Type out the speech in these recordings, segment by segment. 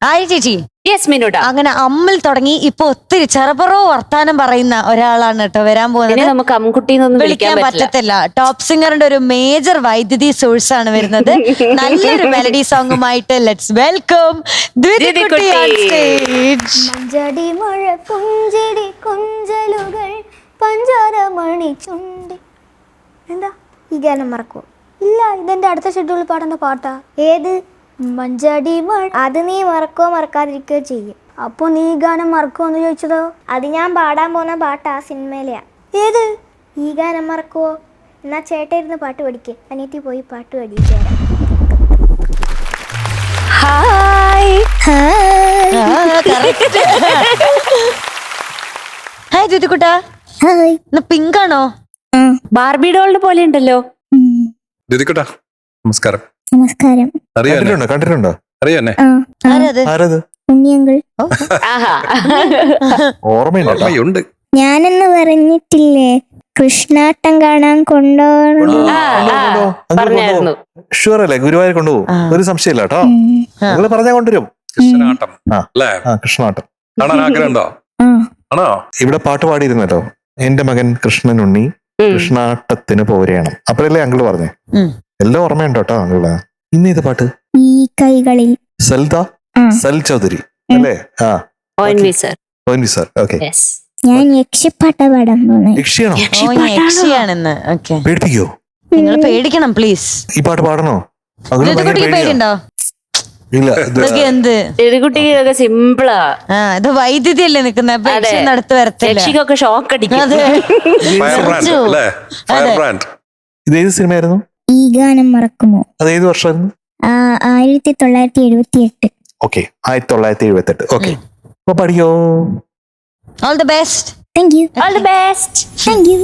ആയി ചേച്ചി. യെസ് മിനുട. അങ്ങനെ അമ്മിൽ തുടങ്ങി ഇപ്പൊ ഒത്തിരി ചെറുപറോ വർത്താനം പറയുന്ന ഒരാളാണ് കേട്ടോ വരാൻ പോകുന്നത്. നമുക്ക് അമ്മുക്കുട്ടിന്നൊന്നും വിളിക്കാൻ പറ്റത്തില്ല. ടോപ്പ് സിംഗറിന്റെ ഒരു മേജർ വൈദ്യുതി സോഴ്സ് ആണ് വരുന്നത്. നല്ലൊരു മെലഡി സോങ്ങുമായിട്ട് ലെറ്റ്സ് വെൽക്കം ദ്വിതികുട്ടി ഓൺ സ്റ്റേജ്. മഞ്ചടി മഴ പുഞ്ചിടി കൊഞ്ചലുകൾ പഞ്ചാരമണി ചുണ്ടി. എന്താ ഈ ഗാനം മറക്കോ? ഇല്ല, ഇതെന്റെ അടുത്ത ഷെഡ്യൂളിൽ പാടുന്ന പാട്ടാ. ഏത്? മഞ്ചടി മഴ. അത് നീ മറക്കോ മറക്കാതിരിക്കുകയോ ചെയ്യും. അപ്പൊ നീ ഈ ഗാനം മറക്കോ എന്ന് ചോദിച്ചതോ? അത് ഞാൻ പാടാൻ പോകുന്ന പാട്ട് ആ സിനിമയിലെയാ. ഏത്? ഈ ഗാനം മറക്കോ? എന്നാ ചേട്ടൻ ഇരുന്ന് പാട്ട് പഠിക്കേ, അനിയത്തി പോയി പാട്ട് പഠിച്ചു. ഹായ് ഹായ് ദ്വിതികുട്ടാ. പിങ്ക് ആണോ? ബാർബി ഡോളിനെ പോലെ ഉണ്ടല്ലോ. ദ്വിതികുട്ടാ നമസ്കാരം. നമസ്കാരം. കണ്ടിട്ടുണ്ടോ? അറിയോ എന്നെ? ആരത്? ഉണ്ണിയങ്കിൾ. ഓർമ്മയുണ്ട്. ഞാനെന്ന് പറഞ്ഞിട്ടില്ലേ കൃഷ്ണാട്ടം കാണാൻ പറഞ്ഞായിരുന്നു. ഷുവർ അല്ലേ? ഗുരുവായൂർ കൊണ്ടുപോകും, ഒരു സംശയമില്ല കേട്ടോ. നിങ്ങൾ പറഞ്ഞാൽ കൊണ്ടുവരും. കൃഷ്ണനാട്ടം അല്ലേ? കൃഷ്ണനാട്ടം കാണാൻ ആഗ്രഹമുണ്ടോ? ആണോ? ഇവിടെ പാട്ട് പാടിയിരുന്നല്ലോ, എന്റെ മകൻ കൃഷ്ണനുണ്ണി കൃഷ്ണാട്ടത്തിന് പോരേണം. അപ്പഴല്ലേ അങ്കിള് പറഞ്ഞേ? എല്ലാം ഓർമ്മയുണ്ടോ കേട്ടോ അങ്കിള്. ഇന്ന് ഇത് പാട്ട് ഈ കൈകളിൽ സൽദ സൽ ചൗധരി അല്ലേ? സർ. ഓക്കെ, ഞാൻ യക്ഷിപ്പാട്ട പാടാൻ പോകുന്നത്. യക്ഷിയാണോ? യക്ഷിയാണെന്ന്. ഓക്കെ, പേടിപ്പിക്കോ? നിങ്ങൾ പേടിക്കണം പ്ലീസ്. ഈ പാട്ട് പാടണോ? ദ്വിതികുട്ടിക്ക് പേടിയുണ്ടോ? ഇല്ല, ഇതൊക്കെ എന്ത് ദ്വിതികുട്ടിക്ക് സിമ്പിളാ. ഇത് വൈദ്യുതി അല്ലേ നിക്കുന്നത്, അടുത്ത് വരത്തില്ല. യക്ഷിക്കൊക്കെ ഷോക്ക് അടിക്കും. ഇത് ഏത് സിനിമയായിരുന്നു? ഈ ഗാനം മറക്കുമോ? അത് ഏത് വർഷമായിരുന്നു? 1978. ഓക്കെ, 1978. ഓക്കെ, അപ്പൊ പഠിക്കോ. All the best. Thank you. All the best. Thank you.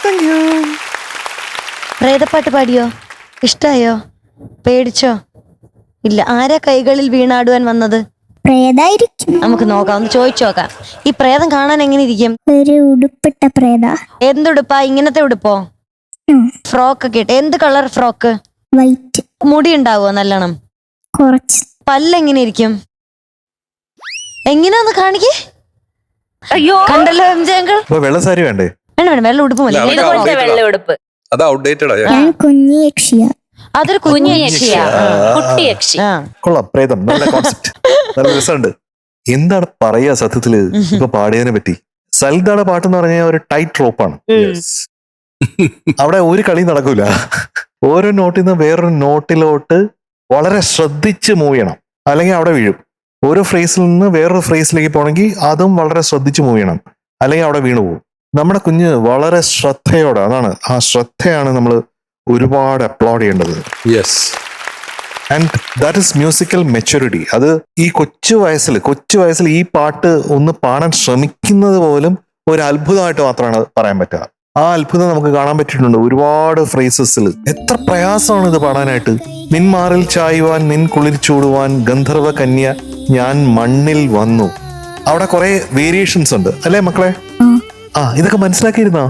Thank you. പ്രേതപ്പാട്ട് പാടിയോ? ഇഷ്ടായോ? പേടിച്ചോ? ഇല്ല. ആരാ കൈകളിൽ വീണാടുവാൻ വന്നത്? പ്രേതായിരിക്കും. നമുക്ക് നോക്കാം, ഒന്ന് ചോദിച്ചു നോക്കാം. ഈ പ്രേതം കാണാൻ എങ്ങനെ ഇരിക്കും? ഒരു ഉടുപ്പിട്ട പ്രേത. എന്തുടുപ്പാ? ഇങ്ങനത്തെ ഉടുപ്പോ? ഫ്രോക്ക് ഒക്കെ ഇട്ട്? എന്ത് കളർ ഫ്രോക്ക്? വൈറ്റ്. മുടി ഉണ്ടാവോ നല്ലോണം? കുറച്ച്. പല്ലെങ്ങനെ ഇരിക്കും? എങ്ങനെയാന്ന് കാണിക്കേ. അയ്യോ, കണ്ടല്ലോ എം ജെ അങ്കിൾ. അപ്പൊ വെള്ള സാരി വേണ്ടേ? വേണ്ട വേണ്ട, വെള്ള ഉടുപ്പ് മതി. ഇല്ല, ഇതുപോലത്തെ വെള്ള ഉടുപ്പ്. അത് ഔട്ട്ഡേറ്റഡ് ആയ ഞാൻ കുഞ്ഞി യക്ഷിയ. അതൊരു കുഞ്ഞു കുഞ്ഞു യക്ഷിയാ, കുട്ടി യക്ഷി. ആ കൊള്ളാം, പ്രേതം. നല്ല കോൺസെപ്റ്റ്, നല്ല രസമുണ്ട്. എന്താണ് പറയാ സത്യത്തില് ഇപ്പൊ പാടിയതിനെ പറ്റി? സൽദാടെ പാട്ടെന്ന് പറഞ്ഞാൽ ഒരു ടൈറ്റ് റോപ്പാണ്. അവിടെ ഒരു കളി നടക്കൂല. ഓരോ നോട്ടിൽ നിന്ന് വേറൊരു നോട്ടിലോട്ട് വളരെ ശ്രദ്ധിച്ച് മൂവ് ചെയ്യണം, അല്ലെങ്കിൽ അവിടെ വീഴും. ഓരോ ഫ്രേസിൽ നിന്ന് വേറൊരു ഫ്രേസിലേക്ക് പോകണമെങ്കിൽ അതും വളരെ ശ്രദ്ധിച്ച് മൂവ് ചെയ്യണം, അല്ലെങ്കിൽ അവിടെ വീണു പോകും. നമ്മുടെ കുഞ്ഞ് വളരെ ശ്രദ്ധയോടെ, അതാണ് ആ ശ്രദ്ധയാണ് നമ്മൾ ഒരുപാട് അപ്ലോഡ് ചെയ്യേണ്ടത്. Yes. And that is musical maturity. അത് ഈ കൊച്ചു വയസ്സിൽ ഈ പാട്ട് ഒന്ന് പാടാൻ ശ്രമിക്കുന്നത് പോലും ഒരു അത്ഭുതമായിട്ട് മാത്രമാണ് പറയാൻ പറ്റുക. ആ അത്ഭുതം നമുക്ക് കാണാൻ പറ്റിയിട്ടുണ്ട് ഒരുപാട് ഫ്രേസസിൽ. എത്ര പ്രയാസമാണ് ഇത് പാടാനായിട്ട്. നിൻമാറിൽ ചായുവാൻ, നിൻ കുളിർ ചൂടുവാൻ, ഗന്ധർവ കന്യ ഞാൻ മണ്ണിൽ വന്നു. അവിടെ കുറെ വേരിയേഷൻസ് ഉണ്ട് അല്ലേ മക്കളെ? ഇതൊക്കെ മനസ്സിലാക്കിയിരുന്നോ?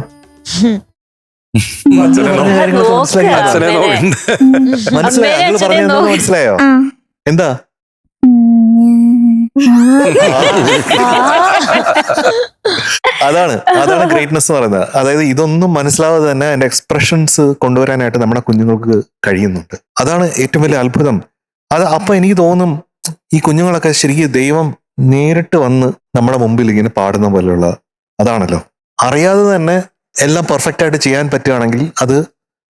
മനസ്സിലായോ? എന്താ? അതാണ് ഗ്രേറ്റ്നെസ് എന്ന് പറയുന്നത്. അതായത് ഇതൊന്നും മനസ്സിലാവാതെ തന്നെ അതിന്റെ എക്സ്പ്രഷൻസ് കൊണ്ടുവരാനായിട്ട് നമ്മുടെ കുഞ്ഞുങ്ങൾക്ക് കഴിയുന്നുണ്ട്. അതാണ് ഏറ്റവും വലിയ അത്ഭുതം. അപ്പൊ എനിക്ക് തോന്നും ഈ കുഞ്ഞുങ്ങളൊക്കെ ശരിക്കും ദൈവം നേരിട്ട് വന്ന് നമ്മുടെ മുമ്പിൽ ഇങ്ങനെ പാടുന്ന പോലെയുള്ള, അതാണല്ലോ. അറിയാതെ തന്നെ എല്ലാം പെർഫെക്റ്റ് ആയിട്ട് ചെയ്യാൻ പറ്റുകയാണെങ്കിൽ അത്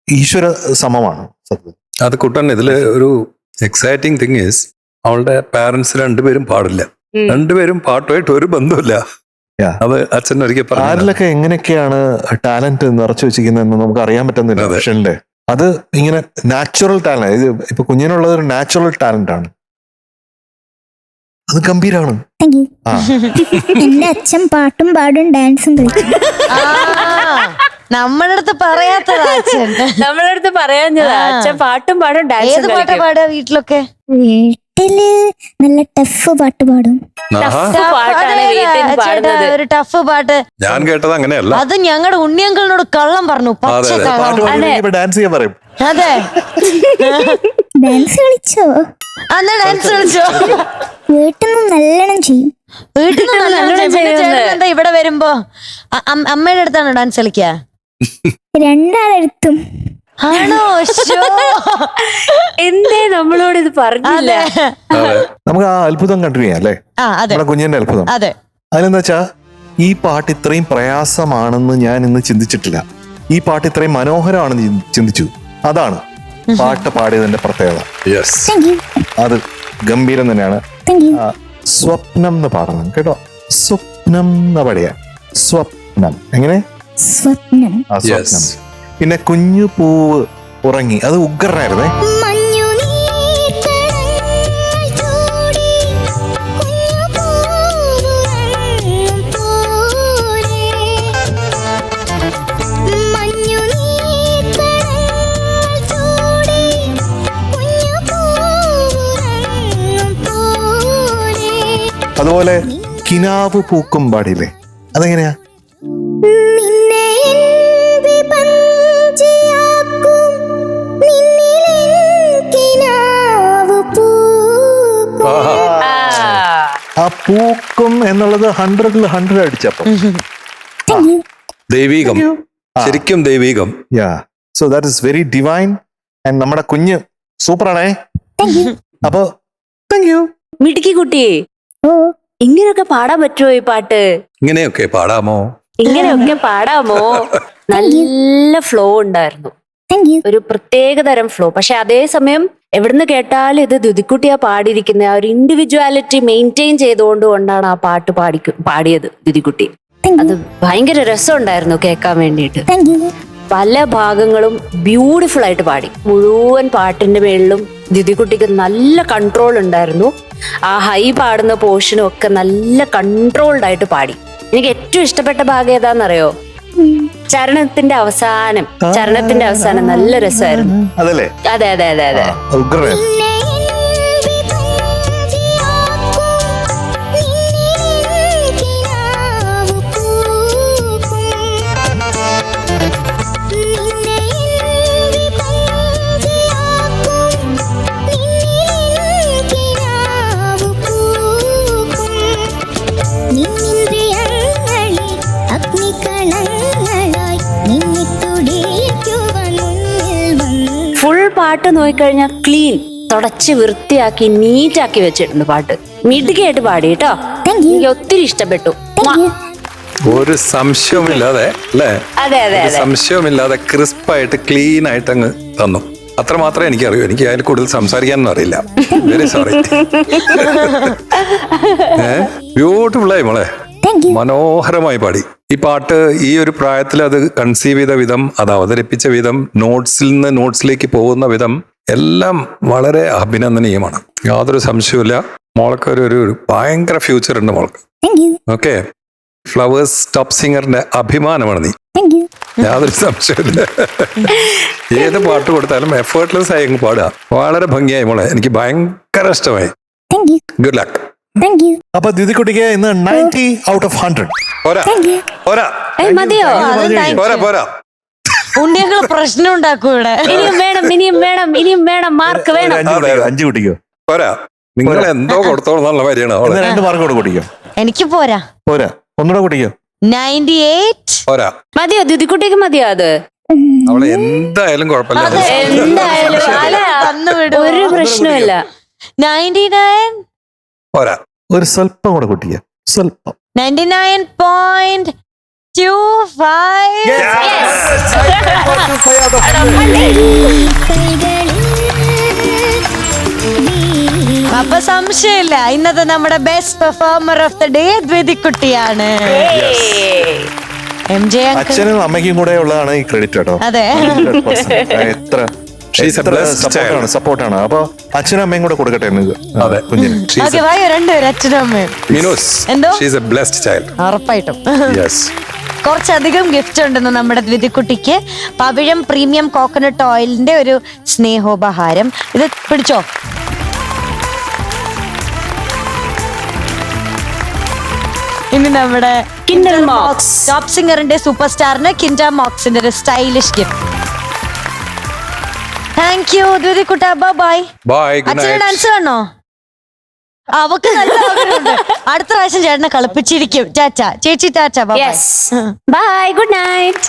ഈശ്വര സമമാണ് സത്യം. അത് കുട്ടൻ ഇതില് ഒരു എക്സൈറ്റിംഗ് തിങ് ഈസ്, അവളുടെ പാരന്റ്സ് രണ്ടുപേരും പാടില്ല. രണ്ടുപേരും പാട്ടുമായിട്ട് ഒരു ബന്ധമില്ല. അത് അച്ഛൻ ഒരിക്കൽ പറഞ്ഞു. ആരിലൊക്കെ എങ്ങനെയൊക്കെയാണ് ടാലന്റ് നിറച്ചു വെച്ചിരിക്കുന്നതെന്ന് നമുക്ക് അറിയാൻ പറ്റുന്നില്ല. പക്ഷേ അത് ഇങ്ങനെ നാച്ചുറൽ ടാലന്റ്. ഇത് ഇപ്പൊ കുഞ്ഞിനുള്ളത് ഒരു നാച്ചുറൽ ടാലന്റ് ആണ്. അത് ഗംഭീരാണ്. എന്റെ അച്ഛൻ പാട്ടും പാടും ഡാൻസും കളിക്കും. നമ്മുടെ അടുത്ത് പറയാത്തതാ അച്ഛൻ. നമ്മുടെ അടുത്ത് പറയാഞ്ഞതാ അച്ഛൻ പാട്ടും പാടും ഡാൻസും ഏത് പാട്ടാ പാടുക വീട്ടിലൊക്കെ? വീട്ടില് നല്ല ടഫ് പാട്ട് പാടും. പാട്ടാണ് വീട്ടിൽ പാടുന്നത്. ഒരു ടഫ് പാട്ട് ഞാൻ കേട്ടത് അങ്ങനെയല്ല. അത് ഞങ്ങളുടെ ഉണ്ണിയങ്കളിനോട് കള്ളം പറഞ്ഞു, പച്ച കള്ളം. ഡാൻസ് ചെയ്യാൻ പറയും. അതെ, ഡാൻസ് കളിച്ചോ? അന്ന് ഡാൻസ് കളിച്ചോ? വീട്ടിൽ നിന്ന് നല്ലോണം ചെയ്യും. വീട്ടിൽ നിന്ന് നല്ലോണം ചെയ്യുന്നത്. എന്താ ഇവിടെ വരുമ്പോ അമ്മയുടെ അടുത്താണ് ഡാൻസ് കളിക്കുക? രണ്ടാളെടുത്തും. ആണോ? എന്തേ നമ്മളോട് ഇത് പറഞ്ഞില്ല? നമുക്ക് ആ അത്ഭുതം കണ്ടിന്യൂ ചെയ്യാം അല്ലേ? നമ്മുടെ കുഞ്ഞിന്റെ അത്ഭുതം. അതെ. അതിലെന്താ വെച്ചാ ഈ പാട്ട് ഇത്രയും പ്രയാസമാണെന്ന് ഞാൻ ഇന്ന് ചിന്തിച്ചിട്ടില്ല. ഈ പാട്ട് ഇത്രയും മനോഹരമാണെന്ന് ചിന്തിച്ചു. അതാണ് പാട്ട് പാടിയതിന്റെ പ്രത്യേകത. അത് ഗംഭീരം തന്നെയാണ്. സ്വപ്നം എന്ന് പാടണം കേട്ടോ. സ്വപ്നം എന്ന് പാടിയ സ്വപ്നം. എങ്ങനെ? സ്വപ്നം. ആ സ്വപ്നം. പിന്നെ കുഞ്ഞു പൂവ് ഉറങ്ങി, അത് ഉഗ്രനായിരുന്നേ. അതുപോലെ കിനാവ് പൂക്കും പാടിയില്ലേ, അതെങ്ങനെയാ? ആ പൂക്കും എന്നുള്ളത് 100ൽ 100 അടിച്ചപ്പോ ദൈവീകം, ശരിക്കും ദൈവീകം. So that is very divine. And നമ്മുടെ കുഞ്ഞ് സൂപ്പറാണേ. അപ്പൊ താങ്ക് യു മിടുക്കി കുട്ടിയെ. ഇങ്ങനെയൊക്കെ പാടാൻ പറ്റുമോ ഈ പാട്ട്? ഇങ്ങനെയൊക്കെ പാടാമോ? ഇങ്ങനെയൊക്കെ പാടാമോ? നല്ല ഫ്ലോ ഉണ്ടായിരുന്നു, ഒരു പ്രത്യേക തരം ഫ്ലോ. പക്ഷെ അതേസമയം എവിടുന്ന് കേട്ടാലും ഇത് ദ്യുതിക്കുട്ടിയാ പാടിയിരിക്കുന്ന ആ ഒരു ഇൻഡിവിജ്വാലിറ്റി മെയിൻറ്റെയിൻ ചെയ്തുകൊണ്ടാണ് ആ പാട്ട് പാടിയത് ദ്യുതിക്കുട്ടി. അത് ഭയങ്കര രസമുണ്ടായിരുന്നു കേൾക്കാൻ വേണ്ടിയിട്ട്. പല ഭാഗങ്ങളും ബ്യൂട്ടിഫുൾ ആയിട്ട് പാടി. മുഴുവൻ പാട്ടിന്റെ മേളിലും ദ്യുതിക്കുട്ടിക്ക് നല്ല കൺട്രോൾ ഉണ്ടായിരുന്നു. ആ ഹൈ പാടുന്ന പോർഷനും ഒക്കെ നല്ല കൺട്രോൾഡ് ആയിട്ട് പാടി. എനിക്ക് ഏറ്റവും ഇഷ്ടപ്പെട്ട ഭാഗം ഏതാന്നറിയോ? ചരണത്തിന്റെ അവസാനം നല്ല രസമായിരുന്നു. അതല്ലേ? അതെ അതെ അതെ അതെ. ഉഗ്രൻ. ഫുൾ പാട്ട് നോക്കിക്കഴിഞ്ഞാൽ ക്ലീൻ, തുടച്ച് വൃത്തിയാക്കി നീറ്റാക്കി വെച്ചിട്ടുണ്ട് പാട്ട്. മിടുകയായിട്ട് പാടി കേട്ടോ. എനിക്ക് ഒത്തിരി ഇഷ്ടപ്പെട്ടു. ഒരു സംശയവുമില്ലാതെ അല്ലേ? അതെ അതെ ഒരു അതെ. സംശയവുമില്ലാതെ ക്രിസ്പായിട്ട് ക്ലീൻ ആയിട്ട് അങ്ങ് തന്നു. അത്ര മാത്രമേ എനിക്കറിയൂ. എനിക്ക് അതിൽ കൂടുതൽ സംസാരിക്കാനൊന്നും അറിയില്ല. Very sorry. ബ്യൂട്ടിഫുൾ ആയി മോളെ, മനോഹരമായി പാടി. ഈ പാട്ട് ഈ ഒരു പ്രായത്തിൽ അത് കൺസീവ് ചെയ്ത വിധം, അത് അവതരിപ്പിച്ച വിധം, നോട്ട്സിൽ നിന്ന് നോട്ട്സിലേക്ക് പോകുന്ന വിധം എല്ലാം വളരെ അഭിനന്ദനീയമാണ്. യാതൊരു സംശയവുമില്ല. മോൾക്ക് ഒരു ഭയങ്കര ഫ്യൂച്ചർ ഉണ്ട് മോൾക്ക്. ഓക്കെ, ഫ്ലവേഴ്സ് ടോപ്പ് സിംഗറിന്റെ അഭിമാനമാണ് നീ. യാതൊരു സംശയമില്ല. ഏത് പാട്ട് കൊടുത്താലും എഫേർട്ട്ലെസ് ആയി അങ്ങ് പാടുക. വളരെ ഭംഗിയായി മോളെ, എനിക്ക് ഭയങ്കര ഇഷ്ടമായി. Good luck. അപ്പൊ ദിദിക്കുട്ടിക്ക് ഇന്ന് 90 out of 100. പോരാ പോരാ മതിയോ? പോരാ പോരാ. ഉണ്ണിയങ്ങൾ പ്രശ്നം ഉണ്ടാക്കും ഇവിടെ. ഇനിയും വേണം മാർക്ക് വേണം. 5 കുട്ടിക്കോ? പോരാ, നിങ്ങൾ എന്തോ കൊടുത്തോളന്നുള്ള കാര്യമാണ് അവളെ. 2 മാർക്ക് കൂടെ കുട്ടിക്കോ? എനിക്ക് പോരാ. പോരാ, ഒന്നുകൂടെ കുട്ടിക്കോ? 98. പോരാ, മതിയോ? ദിദിക്കുട്ടിക്ക് മതിയോ അത്? അവളെ എന്തായാലും കുഴപ്പമില്ല. എന്തായാലും തന്നുവിടും. ഒരു പ്രശ്നമില്ല. 99. പോരാ, ഒരു സ്വല്പം കൂടെ കുട്ടിക്കോ? സ്വല്പം. 99.25. അപ്പൊ സംശയമില്ല, ഇന്നത്തെ നമ്മുടെ best performer of the day ദ്വിതിക്കുട്ടിയാണ്. MJ uncle. അച്ഛനും അമ്മയ്ക്കും കൂടെ ഉള്ളതാണ് ഈ ക്രെഡിറ്റ് കേട്ടോ. അതെ. 100%. എത്ര സപ്പോർട്ടാണ്. അപ്പൊ അച്ഛനും അമ്മയും കൂടെ കൊടുക്കട്ടെ അതെ. കുഞ്ഞിന്. ഓക്കെ, വായോ രണ്ടുപേരും അച്ഛനും അമ്മയും. മിനൂസ്, എന്തോ? she is a blessed child. ഉറപ്പായിട്ടും. Yes. കുറച്ചധികം ഗിഫ്റ്റ് ഉണ്ടെന്ന് നമ്മുടെ ദ്വിതിക്കുട്ടിക്ക്. പവിഴം പ്രീമിയം കോക്കനട്ട് ഓയിലിന്റെ ഒരു സ്നേഹോപഹാരം. ഇത് പിടിച്ചോ. ഇനി നമ്മുടെ Kindle Mox. ടോപ്പ് സിംഗറിന്റെ സൂപ്പർ സ്റ്റാറിന് കിൻഡ മോക്സിന്റെ ഒരു സ്റ്റൈലിഷ് ഗിഫ്റ്റ്. താങ്ക് യു ദ്വിതിക്കുട്ട. ബൈ. Bye, good അച്ഛന് night. ഡാൻസ് കാണോ? അവക്ക് നല്ല ആഗ്രഹമുണ്ട്. അടുത്ത പ്രാവശ്യം ചേട്ടനെ കളിപ്പിച്ചിരിക്കും. ടാറ്റ ചേച്ചി, tata. Bye. Yes. Bye. Good night.